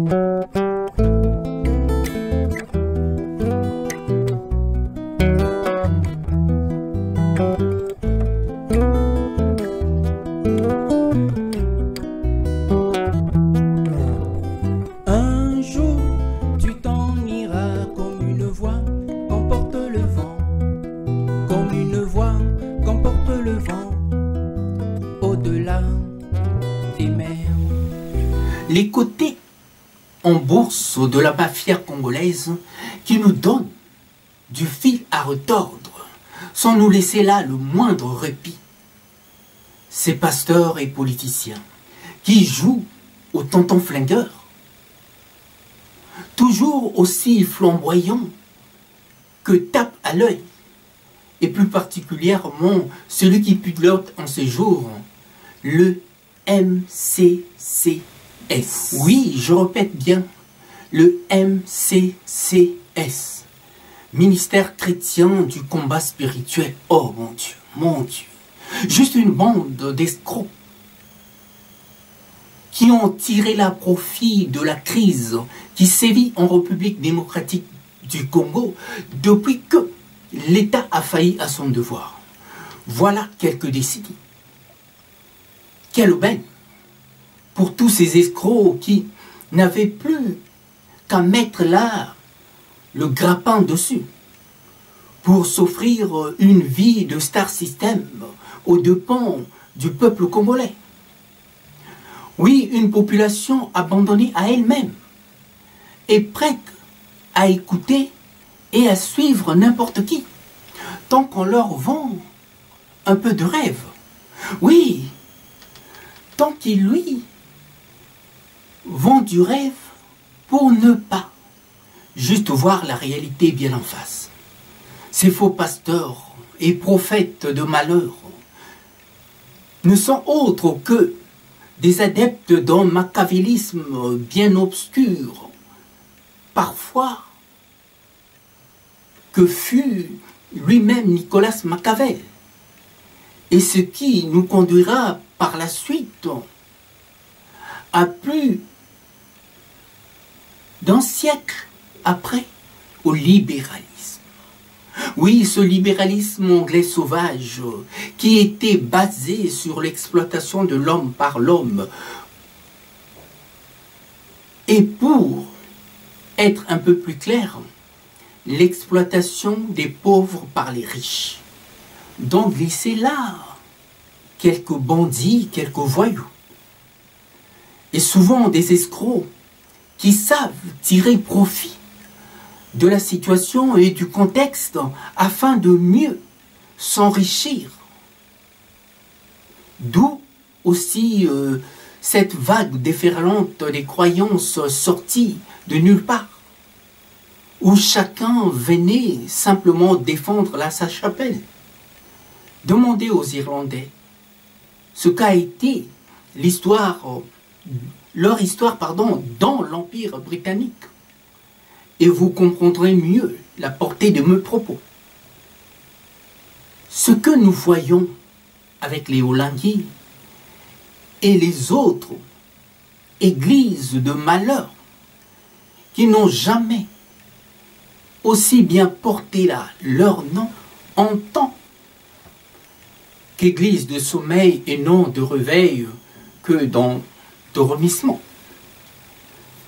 Un jour, tu t'en iras comme une voix qu'emporte le vent, comme une voix qu'emporte le vent, au-delà des mers. Les côtés en bourse de la mafia congolaise qui nous donnent du fil à retordre sans nous laisser là le moindre répit. Ces pasteurs et politiciens qui jouent au tonton flingueur, toujours aussi flamboyants que tape à l'œil, et plus particulièrement celui qui pilote en ces jours, le MCCS. Oui, je répète bien, le MCCS, Ministère chrétien du combat spirituel. Oh mon Dieu, juste une bande d'escrocs qui ont tiré la profit de la crise qui sévit en République démocratique du Congo depuis que l'État a failli à son devoir. Voilà quelques décennies. Quelle aubaine pour tous ces escrocs qui n'avaient plus qu'à mettre là le grappin dessus pour s'offrir une vie de star system aux dépens du peuple congolais. Oui, une population abandonnée à elle-même et prête à écouter et à suivre n'importe qui, tant qu'on leur vend un peu de rêve. Oui, tant qu'ils lui vendent du rêve pour ne pas juste voir la réalité bien en face. Ces faux pasteurs et prophètes de malheur ne sont autres que des adeptes d'un machiavélisme bien obscur, parfois que fut lui-même Nicolas Machiavel, et ce qui nous conduira par la suite à plus d'un siècle après au libéralisme. Oui, ce libéralisme anglais sauvage qui était basé sur l'exploitation de l'homme par l'homme. Et pour être un peu plus clair, l'exploitation des pauvres par les riches. Donc glissez là quelques bandits, quelques voyous. Et souvent des escrocs qui savent tirer profit de la situation et du contexte afin de mieux s'enrichir. D'où aussi cette vague déferlante des croyances sorties de nulle part, où chacun venait simplement défendre sa chapelle. Demandez aux Irlandais ce qu'a été leur histoire dans l'Empire britannique. Et vous comprendrez mieux la portée de mes propos. Ce que nous voyons avec les Hollandais et les autres églises de malheur qui n'ont jamais aussi bien porté là leur nom en tant qu'église de sommeil et non de réveil que dans dormissement.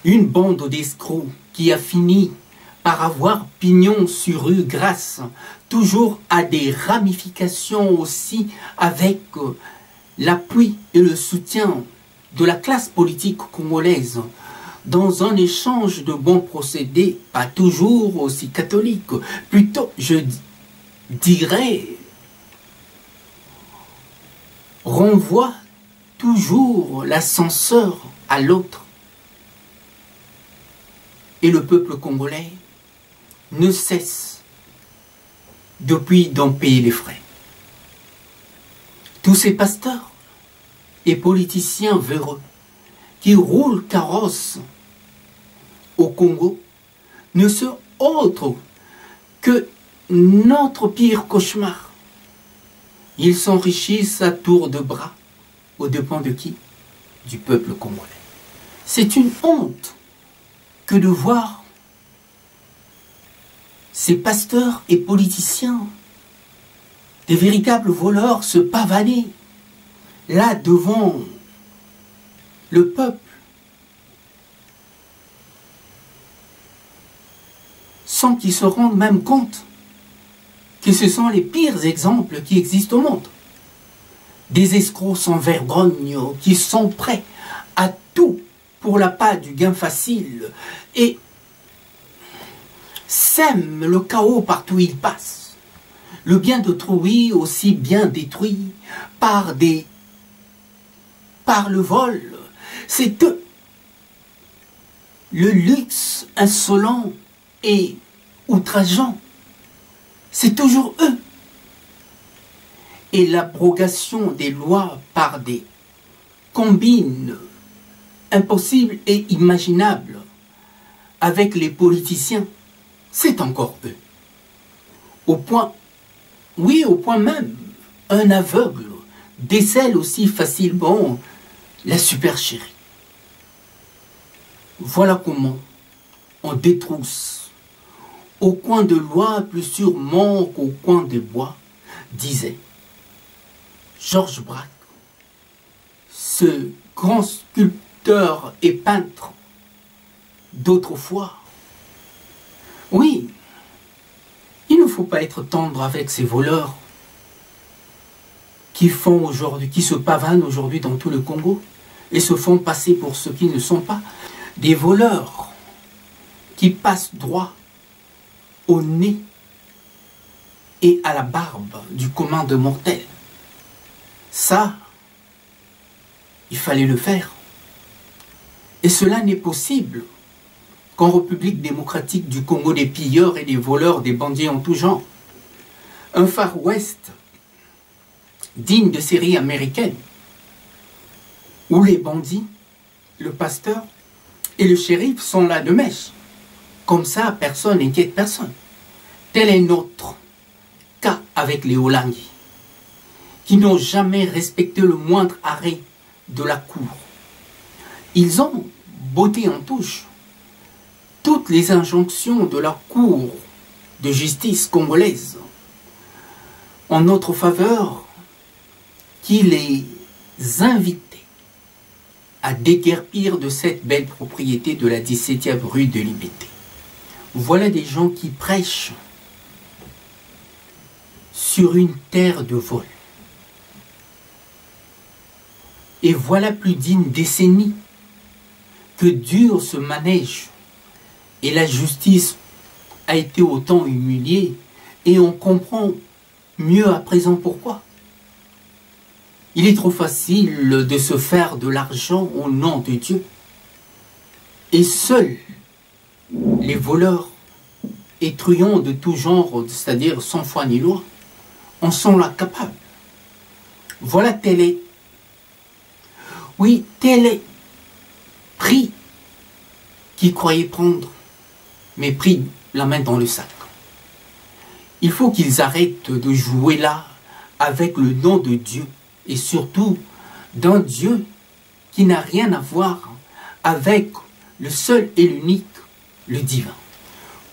Une bande d'escrocs qui a fini par avoir pignon sur rue grâce toujours à des ramifications aussi avec l'appui et le soutien de la classe politique congolaise dans un échange de bons procédés, pas toujours aussi catholiques, plutôt je dirais renvoie toujours l'ascenseur à l'autre. Et le peuple congolais ne cesse depuis d'en payer les frais. Tous ces pasteurs et politiciens véreux qui roulent carrosse au Congo ne sont autres que notre pire cauchemar. Ils s'enrichissent à tour de bras aux dépens de qui? Du peuple congolais. C'est une honte que de voir ces pasteurs et politiciens, des véritables voleurs, se pavaner là devant le peuple, sans qu'ils se rendent même compte que ce sont les pires exemples qui existent au monde. Des escrocs sans vergogne qui sont prêts à tout pour l'appât du gain facile et sèment le chaos partout où ils passent. Le bien d'autrui aussi bien détruit par le vol. C'est eux. Le luxe insolent et outrageant, c'est toujours eux. Et l'abrogation des lois par des combines impossibles et imaginables avec les politiciens, c'est encore eux. Au point même, un aveugle décèle aussi facilement la supercherie. Voilà comment on détrousse au coin de loi plus sûrement qu'au coin des bois, disait Georges Braque, ce grand sculpteur et peintre d'autrefois. Oui, il ne faut pas être tendre avec ces voleurs qui se pavanent aujourd'hui dans tout le Congo et se font passer pour ceux qui ne sont pas. Des voleurs qui passent droit au nez et à la barbe du commun des mortels. Ça, il fallait le faire. Et cela n'est possible qu'en République démocratique du Congo des pilleurs et des voleurs, des bandits en tout genre. Un Far West digne de série américaine, où les bandits, le pasteur et le shérif sont là de mèche. Comme ça, personne n'inquiète personne. Tel est notre cas avec les Hollandais, qui n'ont jamais respecté le moindre arrêt de la cour. Ils ont botté en touche toutes les injonctions de la cour de justice congolaise en notre faveur, qui les invitait à déguerpir de cette belle propriété de la 17e rue de Libété. Voilà des gens qui prêchent sur une terre de vol. Et voilà plus d'une décennie que dure ce manège. Et la justice a été autant humiliée. Et on comprend mieux à présent pourquoi. Il est trop facile de se faire de l'argent au nom de Dieu. Et seuls les voleurs et truands de tout genre, c'est-à-dire sans foi ni loi, en sont là capables. Voilà tel est. Oui, tel est pris qui croyait prendre, mais pris la main dans le sac. Il faut qu'ils arrêtent de jouer là avec le nom de Dieu et surtout d'un Dieu qui n'a rien à voir avec le seul et l'unique, le divin.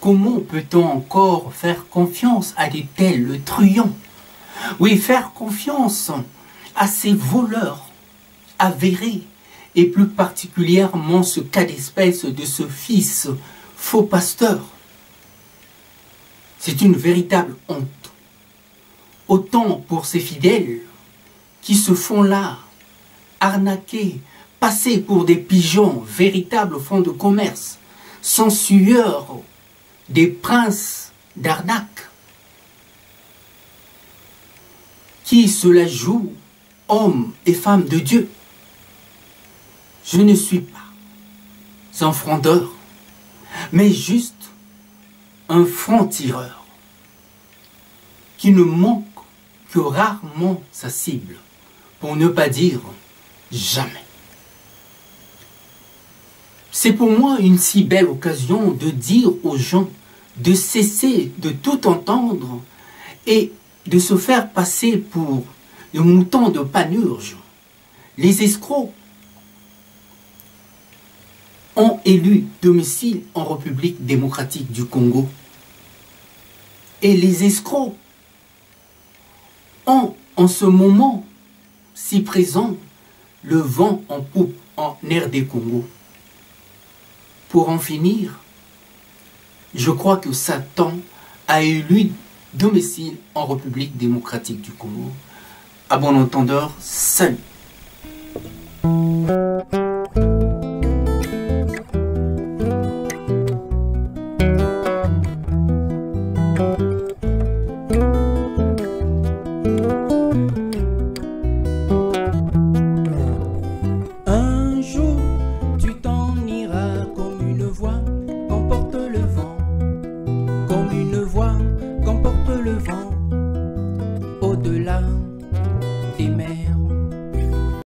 Comment peut-on encore faire confiance à des tels truands? Oui, faire confiance à ces voleurs avérés, et plus particulièrement ce cas d'espèce de ce fils faux pasteur. C'est une véritable honte. Autant pour ces fidèles qui se font là arnaquer, passer pour des pigeons, véritables fonds de commerce, sans sueur, des princes d'arnaque, qui se la jouent, hommes et femmes de Dieu. Je ne suis pas un frondeur, mais juste un franc-tireur qui ne manque que rarement sa cible, pour ne pas dire jamais. C'est pour moi une si belle occasion de dire aux gens de cesser de tout entendre et de se faire passer pour le mouton de Panurge, les escrocs ont élu domicile en République démocratique du Congo. Et les escrocs ont en ce moment, si présent, le vent en poupe en RD Congo. Pour en finir, je crois que Satan a élu domicile en République démocratique du Congo. À bon entendeur, salut.